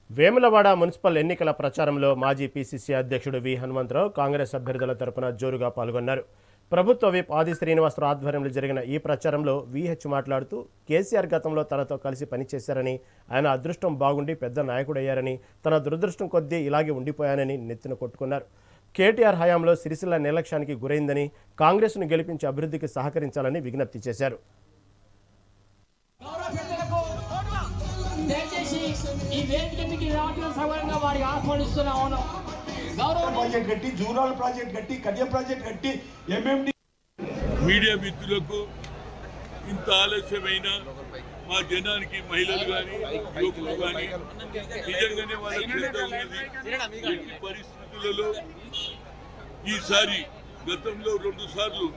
Vemulawada municipal ఎన్నికల ప్రచారంలో మాజీ పీసీసీ అధ్యక్షుడు వి హనుమంతరావు కాంగ్రెస్ అభ్యర్థుల తరపున జోరుగా పాల్గొన్నారు. ప్రభుత్వ విప్ ఆది శ్రీనివాసరావు ఆధ్వర్యంలో జరిగిన ఈ ప్రచారంలో వీహెచ్ మాట్లాడుతూ కేసీఆర్ గతంలో తనతో కలిసి పనిచేశారని, ఆయన అదృష్టం బాగుండి పెద్ద నాయకుడయ్యారని, తన దురదృష్టం కొద్దీ ఇలాగే ఉండిపోయానని నెత్తిన కొట్టుకున్నారు. కేటీఆర్ హయాంలో సిరిసిల్ల నిర్లక్ష్యానికి గురైందని, కాంగ్రెస్ను గెలిపించి అభివృద్ధికి సహకరించాలని విజ్ఞప్తి చేశారు. దయచేసి ఈ వేదికకి రావడం సవరంగా వారికి ఆహ్వానిస్తున్నాను. ప్రాజెక్ట్ కట్టి, జూరాల ప్రాజెక్ట్ కట్టి, కడియం ప్రాజెక్ట్ కట్టి, ఎంఎండి మీడియా మిత్రులకు ఇంత ఆలస్యమైన మా జనానికి మహిళలు కానీ యువకులు కానీ నిజంగానే వాళ్ళకి ఉన్నది. ఎట్టి పరిస్థితులలో ఈసారి గతంలో 2 సార్లు,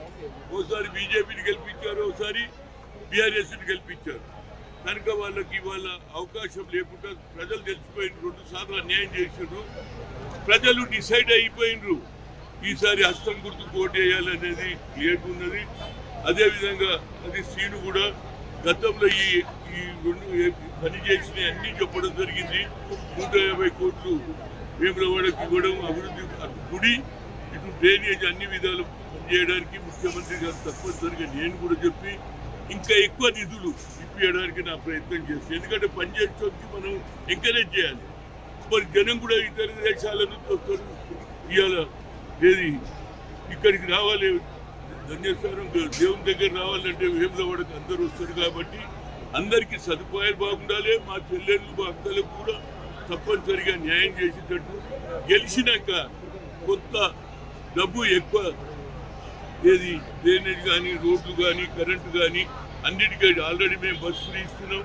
ఓసారి బీజేపీని గెలిపించారు, ఒకసారి బీఆర్ఎస్ని గెలిపించారు. కనుక వాళ్ళకి వాళ్ళ అవకాశం లేకుండా ప్రజలు తెలిసిపోయిన 2 సార్లు అన్యాయం చేసినారు. ప్రజలు డిసైడ్ అయిపోయినరు ఈసారి హస్తం గుర్తు పోటీ వేయాలనేది క్లియర్ ఉన్నది. అదేవిధంగా అది సీను కూడా గతంలో ఈ పని చేసిన అన్ని చెప్పడం జరిగింది. 150 కోట్లు వేములవాడకి ఇవ్వడం, అభివృద్ధి గుడి ఇటు డ్రైనేజ్ అన్ని విధాలు పనిచేయడానికి ముఖ్యమంత్రి గారు తప్పనిసరిగా నేను కూడా చెప్పి ఇంకా ఎక్కువ నిధులు ఇప్పించడానికి నా ప్రయత్నం చేస్తాను. ఎందుకంటే పనిచేసేకి మనం ఎంకరేజ్ చేయాలి. మరి జనం కూడా ఇతర దేశాల నుంచి వస్తారు. ఇవాళ ఏది ఇక్కడికి రావాలి, ధన్యస్థానం దేవుని దగ్గర రావాలంటే వేములవాడకి అందరూ వస్తారు. కాబట్టి అందరికీ సదుపాయాలు బాగుండాలి. మా చెల్లెళ్ళు, మా అక్కలకు కూడా తప్పనిసరిగా న్యాయం చేసేటట్టు, గెలిచినాక కొంత డబ్బు ఎక్కువ ఏది డ్రైనేజ్ కానీ, రోడ్లు కానీ, కరెంటు కానీ అన్నిటికీ ఆల్రెడీ మేము బస్సులు ఇస్తున్నాం.